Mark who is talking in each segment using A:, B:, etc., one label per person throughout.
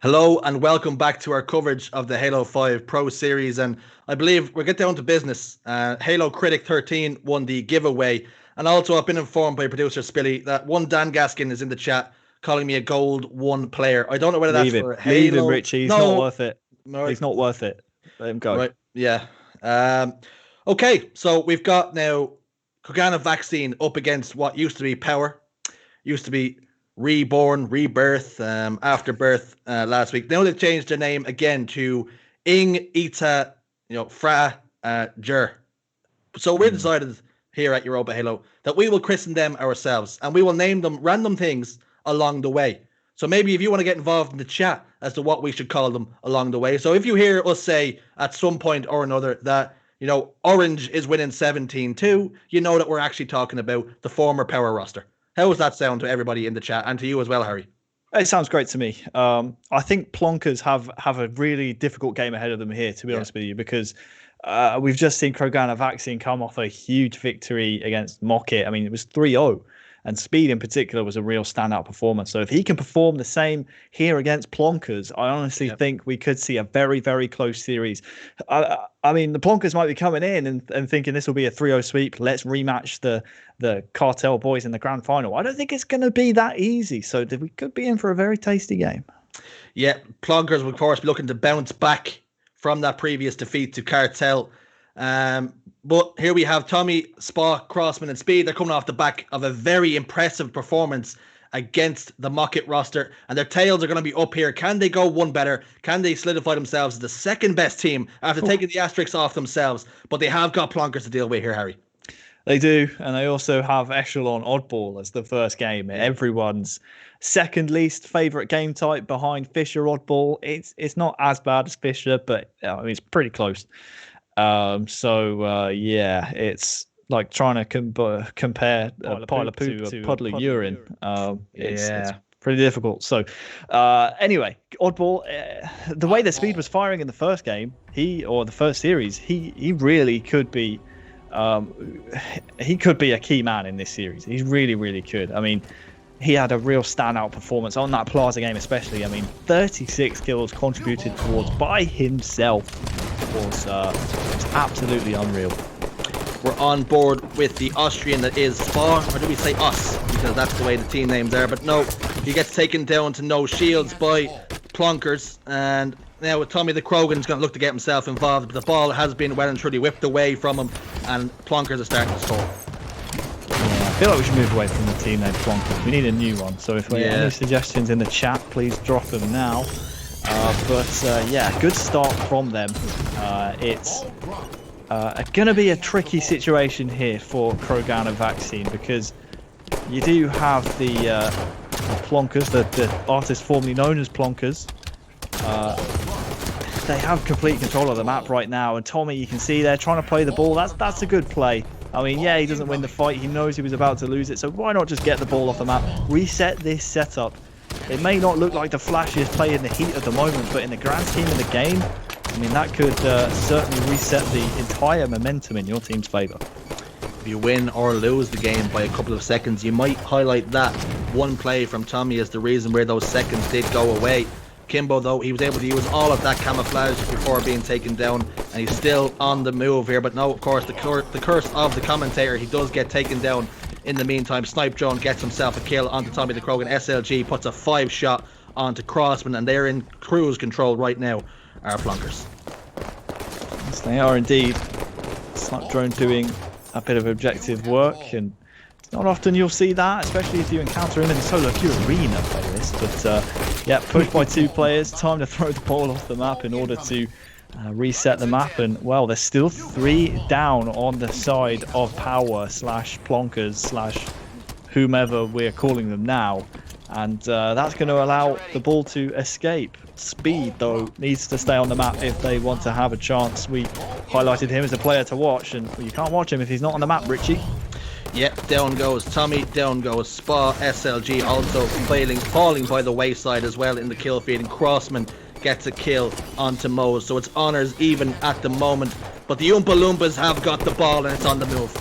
A: Hello and welcome back to our coverage of the Halo 5 Pro Series, and I believe we'll get down to business. Halo Critic 13 won the giveaway, and also I've been informed by producer Spilly that one Dan Gaskin is in the chat calling me a Gold 1 player. I don't know whether that's for Halo.
B: Leave him, Richie. He's not worth it. No, he's not worth it. Let him go.
A: Right, yeah. Okay, so we've got now KroganaVaccine up against what used to be Power, used to be Reborn, Rebirth, Afterbirth last week. Now they've changed their name again to ENG GER FRA GER. So we decided here at Europa Halo that we will christen them ourselves and we will name them random things along the way. So maybe if you want to get involved in the chat as to what we should call them along the way. So if you hear us say at some point or another that, Orange is winning 17-2, you know that we're actually talking about the former Power roster. How does that sound to everybody in the chat and to you as well, Harry?
B: It sounds great to me. I think Plonkers have a really difficult game ahead of them here, to be honest with you, because we've just seen KroganaVaccine come off a huge victory against Mockit. I mean, it was 3-0, and Speed in particular was a real standout performance. So if he can perform the same here against Plonkers, I honestly think we could see a very, very close series. I mean, the Plonkers might be coming in and thinking this will be a 3-0 sweep. Let's rematch the Cartel boys in the grand final. I don't think it's going to be that easy. So we could be in for a very tasty game.
A: Yeah, Plonkers will, of course, be looking to bounce back from that previous defeat to Cartel. But here we have Tommy, Spa, Crossman, and Speed. They're coming off the back of a very impressive performance against the Mockit roster, and their tails are going to be up here. Can they go one better? Can they solidify themselves as the second best team after taking the asterisks off themselves? But they have got Plonkers to deal with here, Harry.
B: They do, and they also have Echelon Oddball as the first game. Everyone's second least favorite game type behind Fisher Oddball. It's not as bad as Fisher, but it's pretty close. It's like trying to compare a pile of poop to a puddle of urine. It's pretty difficult. So anyway, Oddball, the way that Speed was firing in the first game, the first series, he really could be he could be a key man in this series. He really, really could. I mean, he had a real standout performance on that Plaza game, especially. I mean, 36 kills contributed towards by himself was absolutely unreal.
A: We're on board with the Austrian that is Spa, or do we say us? Because that's the way the team names are. But no, he gets taken down to no shields by Plonkers. And now with Tommy the Krogan's going to look to get himself involved. But the ball has been well and truly whipped away from him. And Plonkers is starting to score.
B: I feel like we should move away from the team named Plonkers. We need a new one. So if there are any suggestions in the chat, please drop them now. Good start from them. It's going to be a tricky situation here for KroganaVaccine because you do have the Plonkers, the artist formerly known as Plonkers. They have complete control of the map right now, and Tommy, you can see they're trying to play the ball. That's a good play. I mean, he doesn't win the fight. He knows he was about to lose it, so why not just get the ball off the map? Reset this setup. It may not look like the flashiest play in the heat of the moment, but in the grand scheme of the game, I mean, that could certainly reset the entire momentum in your team's favour.
A: If you win or lose the game by a couple of seconds, you might highlight that one play from Tommy as the reason where those seconds did go away. Kimbo, though, he was able to use all of that camouflage before being taken down, and he's still on the move here. But no, of course, the curse of the commentator, he does get taken down. In the meantime, Snipe Drone gets himself a kill onto Tommy the Krogan. SLG puts a 5-shot onto Crossman, and they're in cruise control right now, our Plonkers.
B: Yes, they are indeed. Snipe Drone doing a bit of objective work, and it's not often you'll see that, especially if you encounter him in the solo queue arena playlist. But pushed by 2 players, time to throw the ball off the map in order to reset the map, and well, there's still 3 down on the side of Power / Plonkers / whomever we're calling them now, and that's going to allow the ball to escape. Speed, though, needs to stay on the map if they want to have a chance. We highlighted him as a player to watch, and you can't watch him if he's not on the map, Richie.
A: Yep, down goes Tommy, down goes Spa. SLG also falling by the wayside as well in the kill feed, and Crossman gets a kill onto Mose. So it's honours even at the moment. But the Oompa Loompas have got the ball and it's on the move.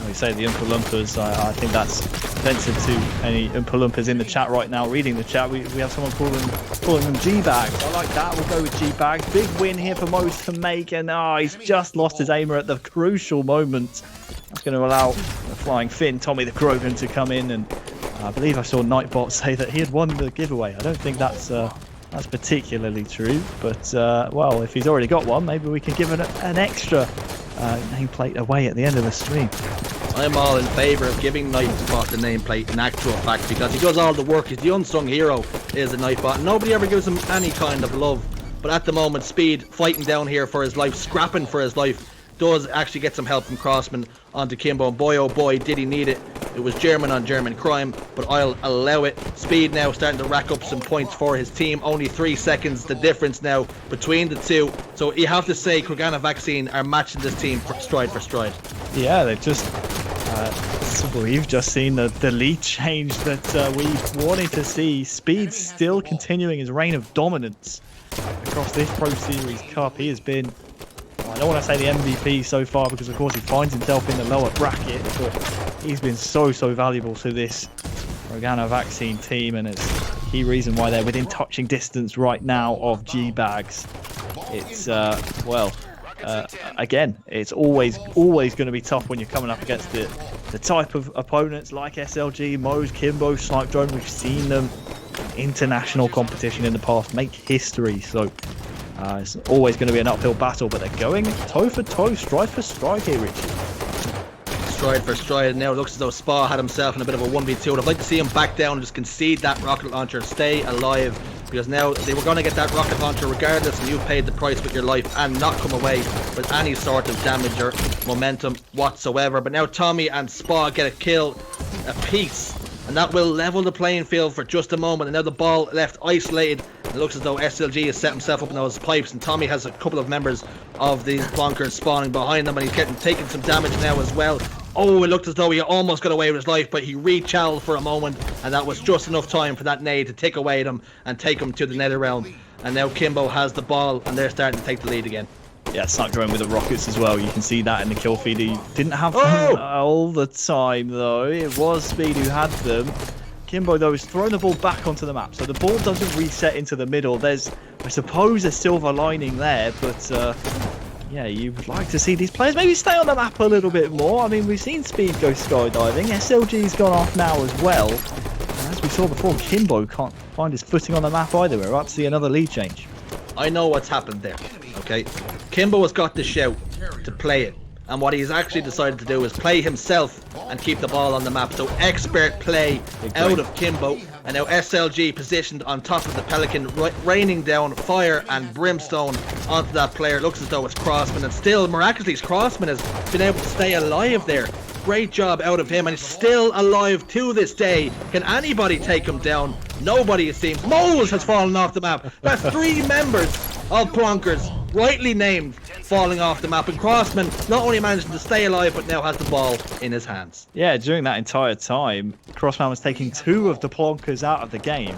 B: We say the Oompa Loompas, I think that's offensive to any Oompa Loompas in the chat right now. Reading the chat, we have someone calling them G-bags. I like that. We'll go with G-bags. Big win here for Mose to make, and he's just lost his aimer at the crucial moment. That's going to allow the flying Finn, Tommy the Krogan, to come in, and I believe I saw Nightbot say that he had won the giveaway. I don't think that's particularly true, but well, if he's already got one, maybe we can give an extra nameplate away at the end of the stream.
A: I'm all in favour of giving Nightbot the nameplate in actual fact, because he does all the work. He's the unsung hero, is a Nightbot. Nobody ever gives him any kind of love, but at the moment, Speed fighting down here for his life, scrapping for his life, does actually get some help from Crossman onto Kimbo, and boy oh boy did he need it. It was German on German crime, but I'll allow it. Speed now starting to rack up some points for his team. Only 3 seconds the difference now between the two. So you have to say KroganaVaccine are matching this team stride for stride.
B: Yeah, they've just we've just seen the lead change that we wanted to see. Speed still continuing his reign of dominance across this Pro Series Cup. He has been, I don't want to say the MVP so far, because of course he finds himself in the lower bracket, but he's been so valuable to this KroganaVaccine team, and it's a key reason why they're within touching distance right now of G-bags. It's again, it's always going to be tough when you're coming up against the type of opponents like SLG, Mose, Kimbo, Snipe Drone. We've seen them in international competition in the past make history, so it's always going to be an uphill battle, but they're going toe for toe, stride for stride here, Richie.
A: Stride for stride. Now it looks as though Spa had himself in a bit of a 1v2. I'd like to see him back down and just concede that rocket launcher, stay alive, because now they were going to get that rocket launcher regardless, and you paid the price with your life, and not come away with any sort of damage or momentum whatsoever. But now Tommy and Spa get a kill apiece, and that will level the playing field for just a moment. And now the ball left isolated. It looks as though SLG has set himself up in those pipes, and Tommy has a couple of members of these plonkers spawning behind them, and he's taking some damage now as well. Oh, it looked as though he almost got away with his life, but he re-challenged for a moment, and that was just enough time for that nade to take away him and take him to the nether realm. And now Kimbo has the ball, and they're starting to take the lead again.
B: Yeah, Snipe Drone with the rockets as well. You can see that in the kill feed. He didn't have them all the time, though. It was Speed who had them. Kimbo, though, has thrown the ball back onto the map, so the ball doesn't reset into the middle. There's, I suppose, a silver lining there, but yeah, you would like to see these players maybe stay on the map a little bit more. I mean, we've seen Speed go skydiving. SLG's gone off now as well. And as we saw before, Kimbo can't find his footing on the map either. We're about to see another lead change.
A: I know what's happened there, okay? Kimbo has got the shout to play it, and what he's actually decided to do is play himself and keep the ball on the map. So expert play out of Kimbo, and now SLG positioned on top of the Pelican, raining down fire and brimstone onto that player. It looks as though it's Crossman, and still miraculously Crossman has been able to stay alive there. Great job out of him, and he's still alive to this day. Can anybody take him down? Nobody, it seems. Moles has fallen off the map. That's 3 members of Plonkers, rightly named, falling off the map, and Crossman not only managing to stay alive, but now has the ball in his hands.
B: Yeah, during that entire time, Crossman was taking 2 of the Plonkers out of the game,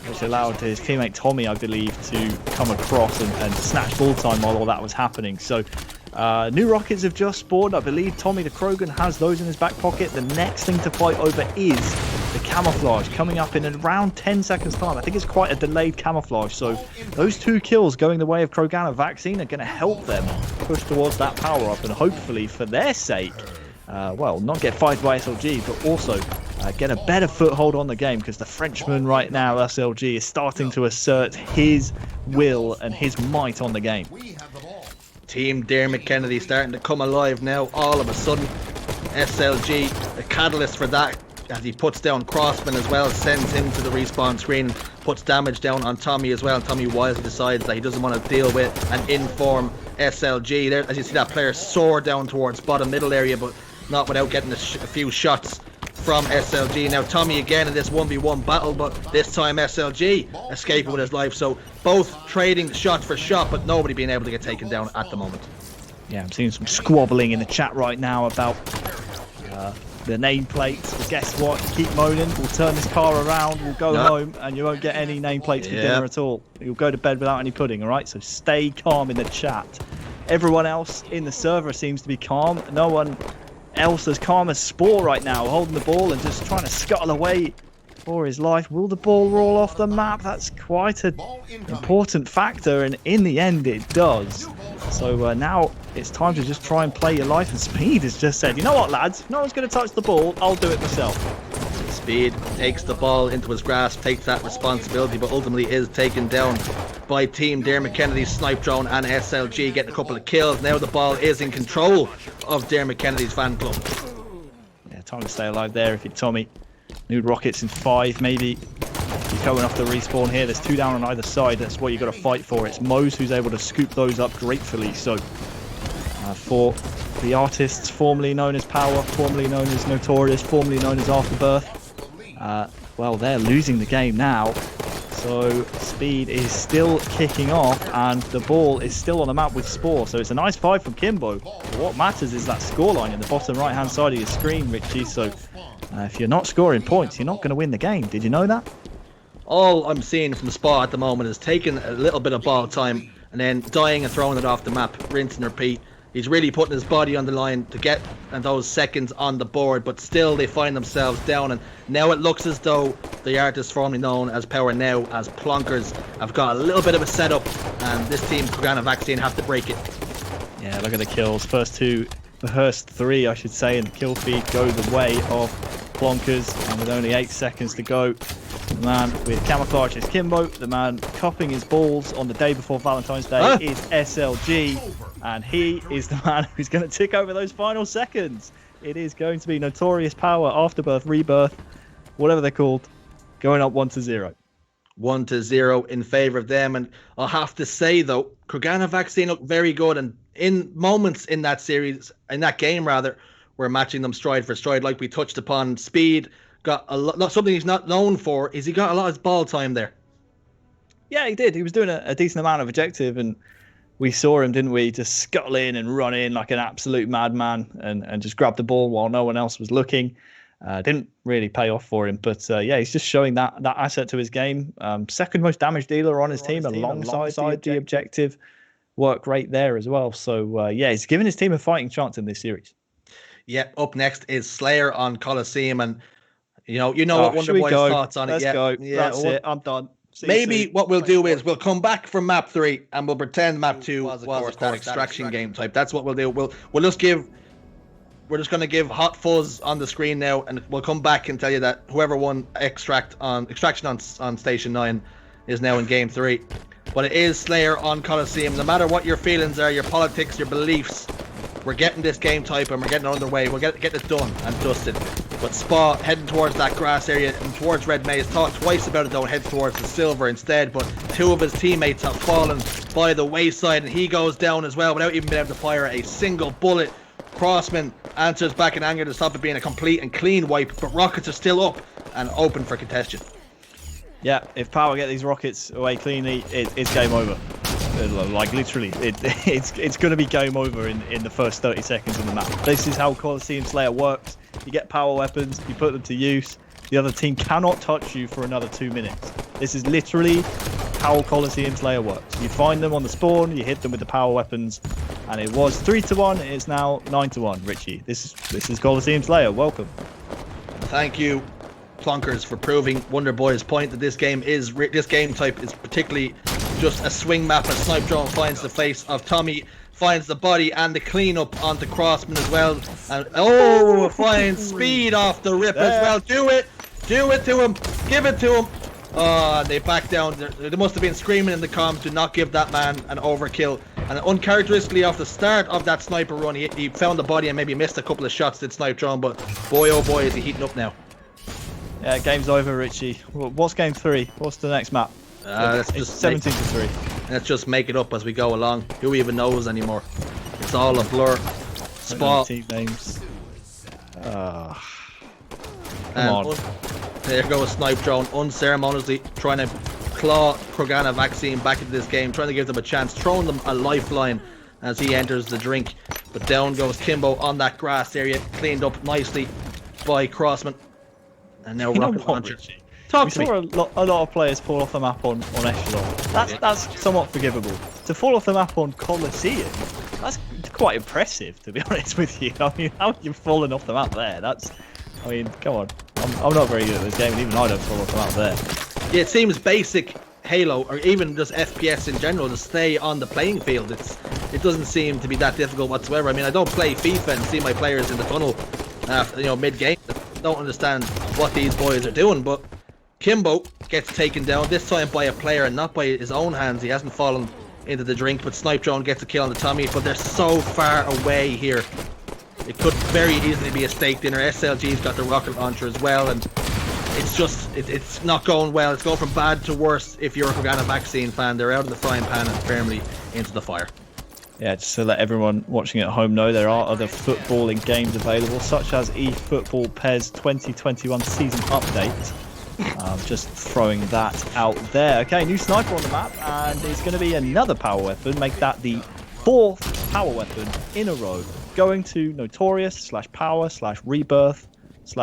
B: which allowed his teammate Tommy, I believe, to come across and snatch ball time while all that was happening. So new rockets have just spawned. I believe Tommy the Krogan has those in his back pocket. The next thing to fight over is the camouflage, coming up in around 10 seconds time. I think it's quite a delayed camouflage, so those 2 kills going the way of KroganaVaccine are going to help them push towards that power up, and hopefully for their sake, well, not get fired by SLG, but also get a better foothold on the game, because the Frenchman right now, SLG, is starting to assert his will and his might on the game.
A: Team Dermot Kennedy starting to come alive now all of a sudden. SLG, the catalyst for that, as he puts down Crossman as well, sends him to the respawn screen, puts damage down on Tommy as well, and Tommy wisely decides that he doesn't want to deal with and inform SLG. There, as you see that player soar down towards bottom middle area, but not without getting a few shots from SLG. Now Tommy again in this 1v1 battle, but this time SLG escaping with his life, so both trading shot for shot, but nobody being able to get taken down at the moment.
B: Yeah, I'm seeing some squabbling in the chat right now about the nameplates. But guess what? Keep moaning. We'll turn this car around. We'll go home, and you won't get any nameplates for dinner at all. You'll go to bed without any pudding. All right. So stay calm in the chat. Everyone else in the server seems to be calm. No one else as calm as Spore right now, holding the ball and just trying to scuttle away for his life. Will the ball roll off the map? That's quite an important factor, and in the end it does. So now it's time to just try and play your life, and Speed has just said, you know what, lads, if no one's going to touch the ball, I'll do it myself.
A: Speed takes the ball into his grasp, takes that responsibility, but ultimately is taken down by Team Dermot Kennedy's snipe drone and SLG, getting a couple of kills. Now the ball is in control of Dermot Kennedy's fan club.
B: Yeah, time to stay alive there if you're Tommy. New rockets in 5 maybe. He's going off the respawn here. There's 2 down on either side. That's what you got to fight for. It's Mose who's able to scoop those up gratefully. So for the artists formerly known as Power, formerly known as Notorious, formerly known as Afterbirth, well, they're losing the game now. So Speed is still kicking off, and the ball is still on the map with Spore. So it's a nice fight from Kimbo. But what matters is that scoreline in the bottom right-hand side of your screen, Richie. So if you're not scoring points, you're not going to win the game. Did you know that?
A: All I'm seeing from Spa at the moment is taking a little bit of ball time and then dying and throwing it off the map, rinse and repeat. He's really putting his body on the line to get those seconds on the board, but still they find themselves down, and now it looks as though the artists formerly known as Power, now as Plonkers, have got a little bit of a setup, and this team, KroganaVaccine, have to break it.
B: Yeah, look at the kills. First 3, I should say, in the kill feed go the way of Plonkers, and with only 8 seconds to go, the man with camouflage is Kimbo. The man cupping his balls on the day before Valentine's Day is SLG, and he is the man who's going to tick over those final seconds. It is going to be Notorious Power, Afterbirth, Rebirth, whatever they're called, going up 1-0.
A: 1-0 in favour of them, and I'll have to say though, KroganaVaccine look very good, and in moments in that series, in that game rather, we're matching them stride for stride, like we touched upon. Speed got a lot, something he's not known for is he got a lot of ball time there.
B: Yeah, he did. He was doing a decent amount of objective, and we saw him, didn't we, just scuttle in and run in like an absolute madman and just grab the ball while no one else was looking. Didn't really pay off for him, but yeah, he's just showing that asset to his game. Second most damage dealer on his team alongside the objective work rate there as well. So yeah, he's giving his team a fighting chance in this series.
A: Yeah, up next is Slayer on Coliseum, and you know what Wonderboy's thoughts on it.
B: Let's go. That's it. I'm done.
A: Maybe what we'll do is we'll come back from map 3 and we'll pretend map 2 was of course that extraction game type. That's what we'll do. We're just going to give hot fuzz on the screen now, and we'll come back and tell you that whoever won extraction on Station 9 is now in game 3. But it is Slayer on Coliseum. No matter what your feelings are, your politics, your beliefs, we're getting this game type and we're getting it underway. We'll get it done and dusted. But Spa heading towards that grass area and towards Red Maze, thought twice about it though, and head towards the silver instead. But 2 of his teammates have fallen by the wayside, and he goes down as well without even being able to fire a single bullet. Crossman answers back in anger to stop it being a complete and clean wipe, but rockets are still up and open for contention.
B: Yeah, if Power get these rockets away cleanly, it's game over. Like literally, it's going to be game over in the first 30 seconds of the map. This is how Coliseum Slayer works. You get power weapons, you put them to use. The other team cannot touch you for another 2 minutes. This is literally how Coliseum Slayer works. You find them on the spawn, you hit them with the power weapons, and it was 3-1. It is now 9-1. Richie, this is Coliseum Slayer. Welcome.
A: Thank you, Plonkers, for proving Wonderboy's point that this game type is particularly just a swing map. A snipe drone finds the face of Tommy, finds the body and the cleanup onto Crossman as well, and finds Speed off the rip as well. Do it to him, give it to him. And they back down. They must have been screaming in the comms, do not give that man an overkill. And uncharacteristically off the start of that sniper run, he found the body and maybe missed a couple of shots, did Snipe Drone, but boy oh boy is he heating up now.
B: Yeah, game's over, Richie. What's game 3? What's the next map?
A: Let's just
B: 17-3.
A: Let's just make it up as we go along. Who even knows anymore? It's all a blur. Spot.
B: Team names. Come
A: on. There goes Snipe Drone, unceremoniously trying to claw KroganaVaccine back into this game, trying to give them a chance, throwing them a lifeline as he enters the drink. But down goes Kimbo on that grass area, cleaned up nicely by Crossman. And now rocket launcher.
B: We saw a lot of players fall off the map on Echelon. That's somewhat forgivable. To fall off the map on Coliseum, quite impressive, to be honest with you. I mean, how you've fallen off the map there? I mean, come on. I'm not very good at this game, and even I don't fall off the map there.
A: Yeah, it seems basic Halo, or even just FPS in general, to stay on the playing field. It doesn't seem to be that difficult whatsoever. I mean, I don't play FIFA and see my players in the tunnel after, mid-game. I don't understand what these boys are doing, but Kimbo gets taken down, this time by a player and not by his own hands. He hasn't fallen into the drink, but Snipe Drone gets a kill on the Tommy, but they're so far away here. It could very easily be a steak dinner. SLG's got the rocket launcher as well, and it's not going well. It's going from bad to worse if you're a KroganaVaccine fan. They're out of the frying pan and firmly into the fire.
B: Yeah, just to let everyone watching at home know, there are other footballing games available, such as eFootball PES 2021 Season Update. Just throwing that out there. Okay, new sniper on the map, and it's going to be another power weapon. Make that the 4th power weapon in a row. Going to Notorious / Power / Rebirth /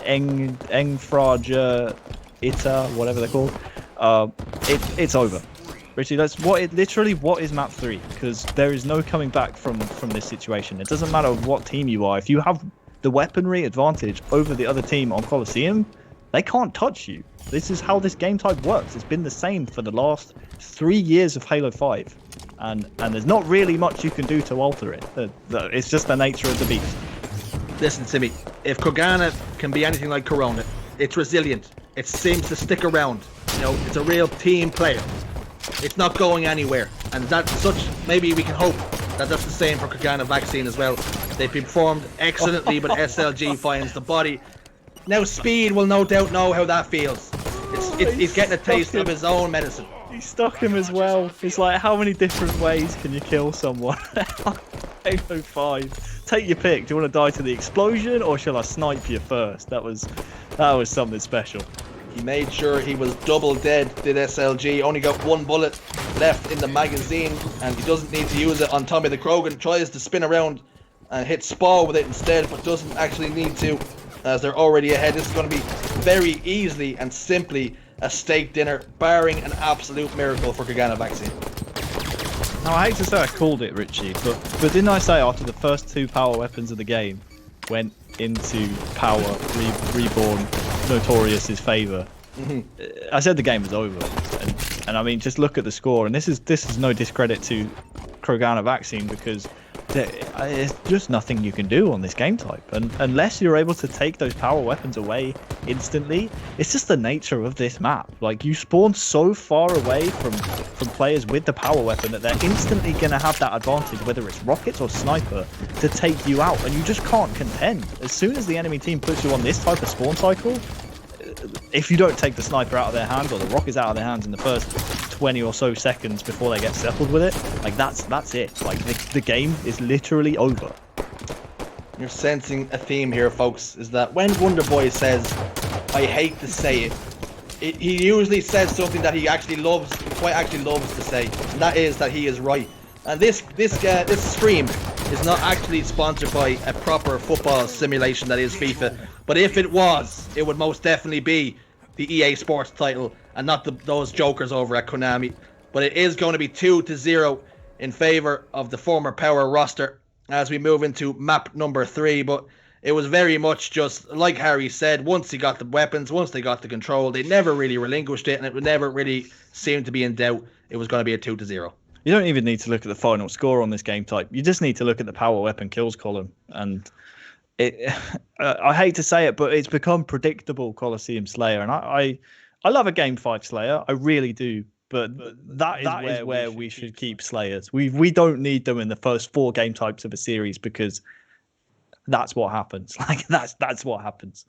B: ENG GER ITA, whatever they're called. It's over. Richie, what is map 3? Because there is no coming back from this situation. It doesn't matter what team you are. If you have the weaponry advantage over the other team on Coliseum, they can't touch you. This is how this game type works. It's been the same for the last 3 years of Halo 5. And there's not really much you can do to alter it. It's just the nature of the beast.
A: Listen to me. If Krogana can be anything like Corona, it's resilient. It seems to stick around. It's a real team player. It's not going anywhere. And maybe we can hope that that's the same for KroganaVaccine as well. They've performed excellently, but SLG finds the body. Now Speed will no doubt know how that feels. He's getting a taste of his own medicine.
B: He stuck him as well. It's like, how many different ways can you kill someone? Halo 5. Take your pick. Do you want to die to the explosion, or shall I snipe you first? That was something special.
A: He made sure he was double dead, did SLG. Only got 1 bullet left in the magazine, and he doesn't need to use it on Tommy the Krogan. Tries to spin around and hit Spa with it instead, but doesn't actually need to, as they're already ahead. This is going to be very easily and simply a steak dinner, barring an absolute miracle for KroganaVaccine.
B: Now, I hate to say I called it, Richie, but didn't I say after the first 2 power weapons of the game went into Power, Reborn, Notorious's favour? I said the game was over, and I mean, just look at the score, and this is no discredit to KroganaVaccine, because there's just nothing you can do on this game type, and unless you're able to take those power weapons away instantly, it's just the nature of this map. Like, you spawn so far away from players with the power weapon that they're instantly going to have that advantage, whether it's rockets or sniper, to take you out, and you just can't contend. As soon as the enemy team puts you on this type of spawn cycle, if you don't take the sniper out of their hands or the rockets out of their hands in the first 20 or so seconds before they get settled with it, like, that's it. Like, the game is literally over.
A: You're sensing a theme here, folks, is that when Wonderboy says, I hate to say it, he usually says something that he quite actually loves to say, and that is that he is right. And this stream is not actually sponsored by a proper football simulation that is FIFA, but if it was, it would most definitely be the EA Sports title and not those jokers over at Konami. But it is going to be 2-0 in favor of the former Power roster as we move into map number 3. But it was very much just like Harry said, once he got the weapons, once they got the control, they never really relinquished it, and it never really seemed to be in doubt it was going to be a 2-0.
B: You don't even need to look at the final score on this game type. You just need to look at the power weapon kills column. And I hate to say it, but it's become predictable Coliseum Slayer. And I love a Game 5 Slayer. I really do. But that is where we should keep Slayers. We don't need them in the first 4 game types of a series, because that's what happens. Like, that's what happens.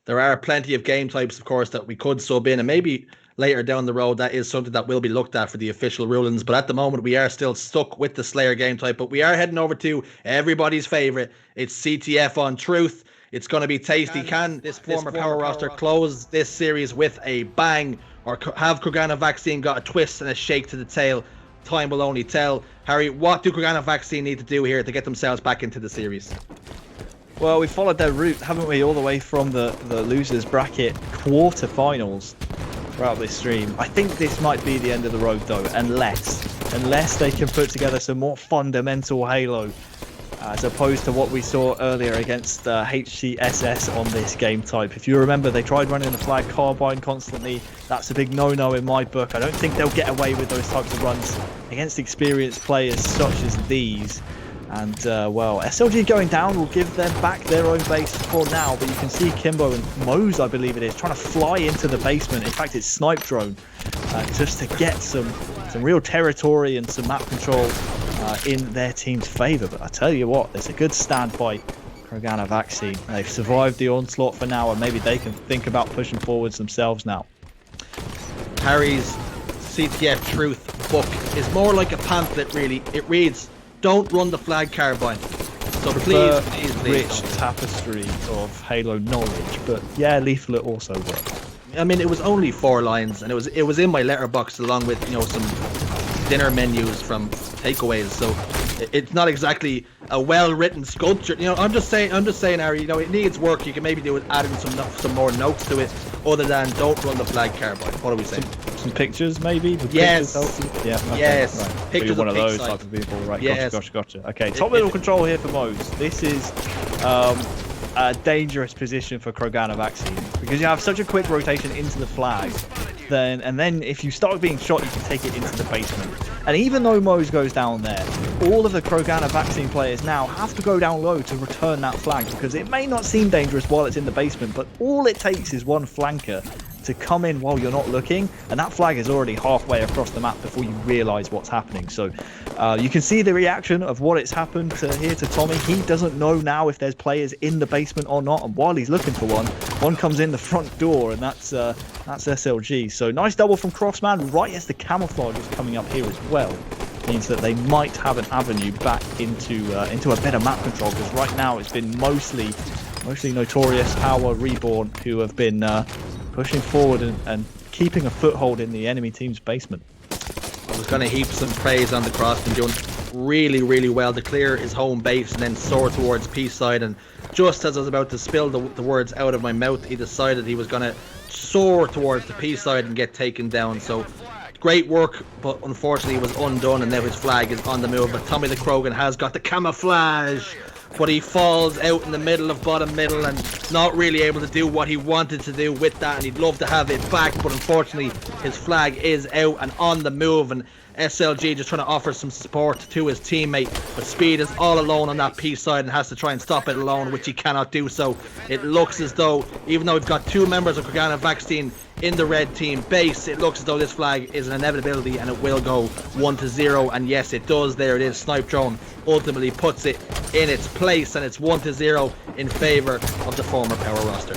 A: There are plenty of game types, of course, that we could sub in, and maybe later down the road that is something that will be looked at for the official rulings. But at the moment, we are still stuck with the Slayer game type. But we are heading over to everybody's favorite. It's CTF on Truth. It's going to be tasty. Can this former Power roster close this series with a bang, or have KroganaVaccine got a twist and a shake to the tail? Time will only tell. Harry, what do KroganaVaccine need to do here to get themselves back into the series?
B: Well, we followed their route, haven't we, all the way from the losers bracket quarterfinals throughout this stream. I think this might be the end of the road, though, unless unless they can put together some more fundamental Halo, as opposed to what we saw earlier against HCSS on this game type. If you remember, they tried running the flag carbine constantly. That's a big no-no in my book. I don't think they'll get away with those types of runs against experienced players such as these. And, well, SLG going down will give them back their own base for now, but you can see Kimbo and Mose, I believe it is, trying to fly into the basement. In fact, it's Snipe Drone, just to get some real territory and some map control in their team's favour. But I tell you what, it's a good stand by KroganaVaccine. They've survived the onslaught for now, and maybe they can think about pushing forwards themselves now.
A: Harry's CTF Truth book is more like a pamphlet, really. It reads, "Don't run the flag carbine." So please,
B: rich tapestry of Halo knowledge, but yeah, leaflet also works.
A: I mean, it was only 4 lines, and it was in my letterbox along with, you know, some dinner menus from takeaways. So it's not exactly a well-written sculpture. You know, I'm just saying, Harry. You know, it needs work. You can maybe do it, adding some more notes to it, other than "Don't run the flag carbine." What are we saying?
B: Some pictures, maybe?
A: Yes.
B: Yeah. Okay.
A: Yes.
B: Right.
A: Pictures
B: one of those
A: side.
B: type of people, right?
A: Yes.
B: Gotcha. Okay. Top middle control here for Mose. This is a dangerous position for KroganaVaccine because you have such a quick rotation into the flag. Then if you start being shot, you can take it into the basement. And even though Mose goes down there, all of the KroganaVaccine players now have to go down low to return that flag, because it may not seem dangerous while it's in the basement, but all it takes is one flanker to come in while you're not looking, and that flag is already halfway across the map before you realise what's happening. So you can see the reaction of what it's happened here to Tommy. He doesn't know now if there's players in the basement or not, and while he's looking for one comes in the front door, and that's SLG. So nice double from Crossman right as the camouflage is coming up here as well. Means that they might have an avenue back into a better map control, because right now it's been mostly Notorious, Power, Reborn who have been pushing forward and keeping a foothold in the enemy team's basement.
A: I was going to heap some praise on the Crossman, doing really, really well to clear his home base and then soar towards P-side. And just as I was about to spill the words out of my mouth, he decided he was going to soar towards the P-side and get taken down. So great work, but unfortunately it was undone, and now his flag is on the move. But Tommy the Krogan has got the camouflage, but he falls out in the middle of bottom middle and not really able to do what he wanted to do with that, and he'd love to have it back, but unfortunately his flag is out and on the move, and SLG just trying to offer some support to his teammate, but Speed is all alone on that P side and has to try and stop it alone, which he cannot do. So it looks as though, even though we've got 2 members of KroganaVaccine in the red team base, it looks as though this flag is an inevitability and it will go 1-0. And yes, it does. There it is. Snipe Drone ultimately puts it in its place, and it's 1-0 in favor of the former Power roster.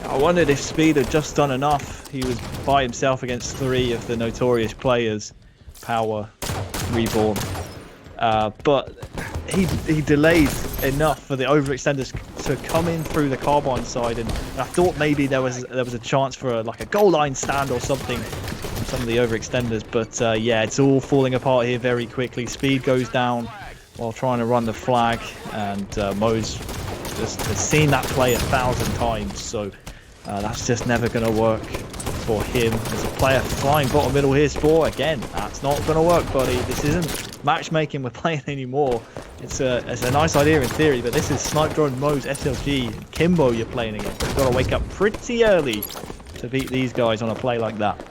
B: I wondered if Speed had just done enough. He was by himself against 3 of the Notorious players, Power, Reborn, but he delayed enough for the overextenders to come in through the carbine side, and I thought maybe there was a chance for a goal line stand or something from some of the overextenders, but yeah, it's all falling apart here very quickly. Speed goes down while trying to run the flag, and Mose just has seen that play 1,000 times, so that's just never going to work for him. There's a player flying bottom middle here, Spore. Again, that's not going to work, buddy. This isn't matchmaking we're playing anymore. It's a nice idea in theory, but this is Snipe Drone, Mose, SLG, and Kimbo you're playing against. You've got to wake up pretty early to beat these guys on a play like that.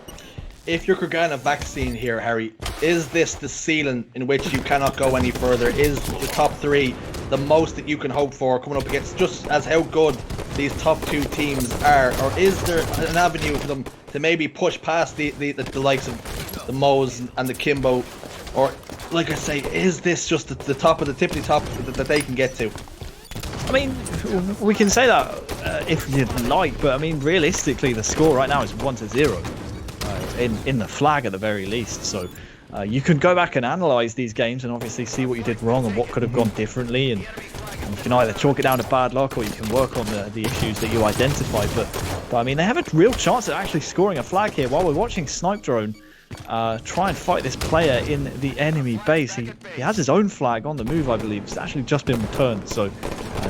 A: If you're KroganaVaccine here, Harry, is this the ceiling in which you cannot go any further? Is the top 3 the most that you can hope for coming up against just as how good these top 2 teams are? Or is there an avenue for them to maybe push past the likes of the Mose and the Kimbo? Or, like I say, is this just the top of the tippity top that they can get to?
B: I mean, we can say that if you'd like, but I mean, realistically, the score right now is 1-0. In the flag at the very least, so you can go back and analyse these games and obviously see what you did wrong and what could have gone differently, and you can either chalk it down to bad luck or you can work on the issues that you identified, but I mean, they have a real chance at actually scoring a flag here while we're watching Snipe Drone try and fight this player in the enemy base. He has his own flag on the move, I believe. It's actually just been returned, so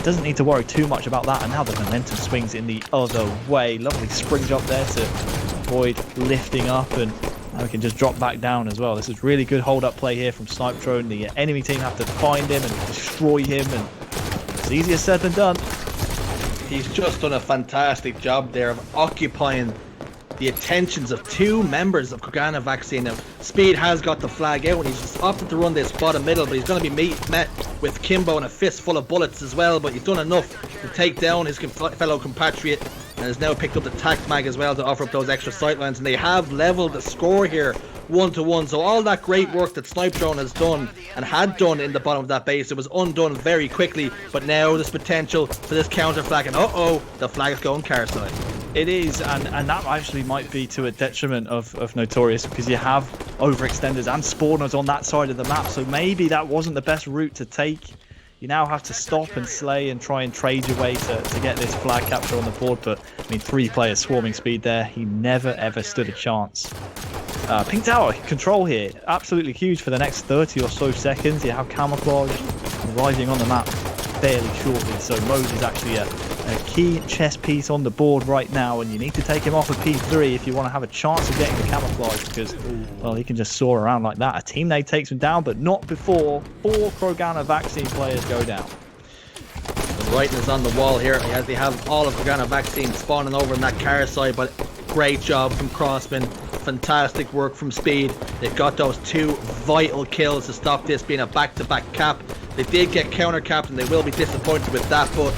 B: doesn't need to worry too much about that. And now the momentum swings in the other way. Lovely spring jump there to avoid lifting up, and Now we can just drop back down as well. This is really good hold-up play here from Snipe Drone. The enemy team have to find him and destroy him, and it's easier said than done.
A: He's just done a fantastic job there of occupying the attentions of two members of KroganaVaccine. Now, Speed has got the flag out and he's just opted to run this bottom middle, but he's going to be met with Kimbo and a fistful of bullets as well, but he's done enough to take down his fellow compatriot and has now picked up the tac mag as well to offer up those extra sightlines, and they have leveled the score here 1-1. So all that great work that Snipe Drone has done and had done in the bottom of that base, it was undone very quickly, but now there's potential for this counter flag, and the flag is going car side.
B: It is, and that actually might be to a detriment of Notorious, because you have overextenders and spawners on that side of the map, so maybe that wasn't the best route to take. You now have to stop and slay and try and trade your way to get this flag capture on the board, but I mean, 3 players swarming Speed there. He never ever stood a chance. Pink Tower control here, absolutely huge for the next 30 or so seconds. You have Camouflage arriving on the map fairly shortly, so Mose is actually a key chess piece on the board right now, and you need to take him off of P3 if you want to have a chance of getting the Camouflage, because, well, he can just soar around like that. A teammate takes him down, but not before 4 KroganaVaccine players go down.
A: The writing is on the wall here. They have all of KroganaVaccine spawning over in that car side, but great job from Crossman. Fantastic work from Speed. They've got those 2 vital kills to stop this being a back-to-back cap. They did get counter-capped, and they will be disappointed with that, but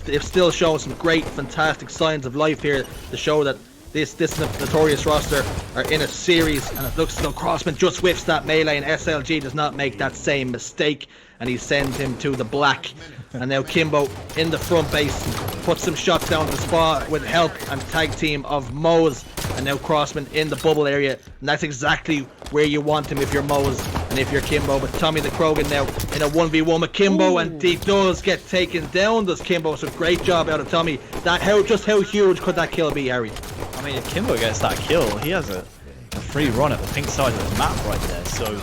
A: they've still shown some great, fantastic signs of life here to show that this Notorious roster are in a series, and it looks as though Crossman just whiffs that melee, and SLG does not make that same mistake, and he sends him to the black. And now Kimbo in the front base puts some shots down to the spot with help and tag team of Mose, and now Crossman in the bubble area, and that's exactly where you want him if you're Mose and if you're Kimbo. But Tommy the Krogan now in a 1v1 with Kimbo, and he does get taken down, does Kimbo. So great job out of Tommy. Just how huge could that kill be, Harry?
B: I mean, if Kimbo gets that kill, he has a free run at the pink side of the map right there. So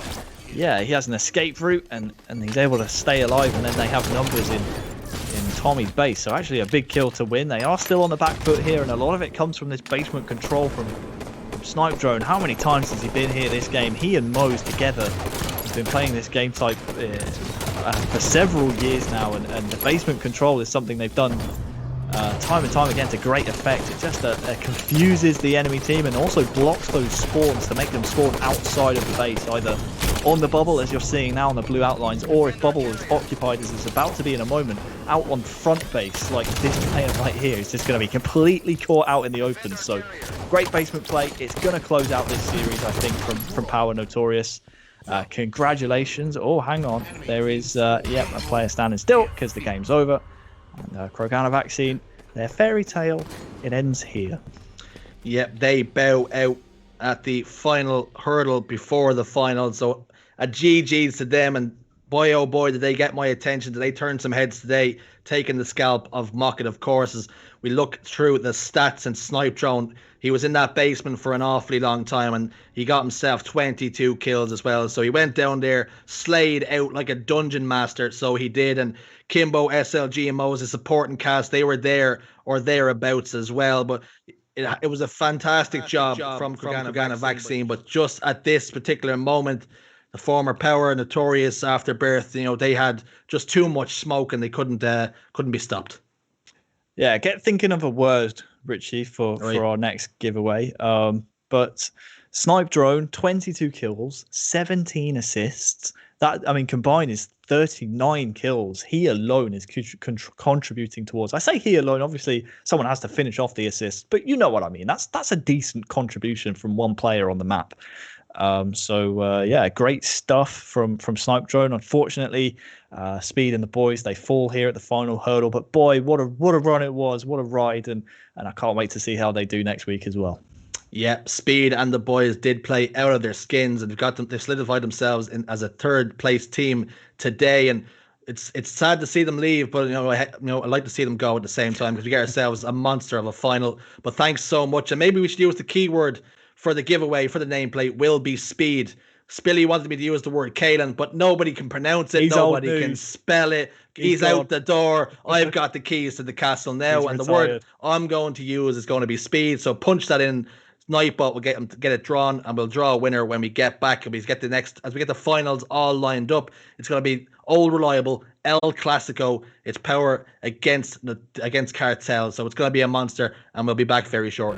B: yeah, he has an escape route, and he's able to stay alive, and then they have numbers in Tommy's base. So actually a big kill to win. They are still on the back foot here, and a lot of it comes from this basement control from Snipe Drone. How many times has he been here this game? He and Mose together have been playing this game type for several years now, and the basement control is something they've done time and time again to great effect. It just confuses the enemy team and also blocks those spawns to make them spawn outside of the base, either on the bubble, as you're seeing now on the blue outlines, or if bubble is occupied, as it's about to be in a moment, out on front base, like this player right here is just going to be completely caught out in the open. So great basement play. It's going to close out this series, I think, from Power Notorious. Congratulations. Oh, hang on, there is a player standing still because the game's over. And KroganaVaccine, their fairy tale, it ends here.
A: Yep, they bow out at the final hurdle before the final. So a GG's to them, and boy oh boy did they get my attention. Did they turn some heads today, taking the scalp of Mocket, of course. As we look through the stats and Snipe Drone, he was in that basement for an awfully long time, and he got himself 22 kills as well. So he went down there, slayed out like a dungeon master, so he did. And Kimbo, SLG, and Moses supporting cast, they were there or thereabouts as well. But it was a fantastic job from KroganaVaccine, but just at this particular moment, the former Power Notorious Afterbirth, they had just too much smoke, and they couldn't be stopped.
B: Yeah, get thinking of a word, Richie, for our next giveaway. But Snipe Drone, 22 kills, 17 assists. That, I mean, combined is 39 kills. He alone is contributing towards. I say he alone. Obviously, someone has to finish off the assist, but you know what I mean. That's a decent contribution from one player on the map. Great stuff from Snipe Drone. Unfortunately, Speed and the boys, they fall here at the final hurdle. But boy, what a run it was! What a ride, and I can't wait to see how they do next week as well.
A: Yeah, Speed and the boys did play out of their skins, and they've solidified themselves as a third place team today. And it's sad to see them leave, but I like to see them go at the same time, because we get ourselves a monster of a final. But thanks so much, and maybe we should use the keyword for the giveaway for the nameplate will be Speed. Spilly wanted me to use the word Kalen, but nobody can pronounce it. Nobody can spell it. He's out the door. I've got the keys to the castle now, and the word I'm going to use is going to be Speed. So punch that in Nightbot will get it drawn, and we'll draw a winner when we get back. And we get the finals all lined up. It's going to be old reliable El Clasico. It's Power against Cartel, so it's going to be a monster, and we'll be back very shortly.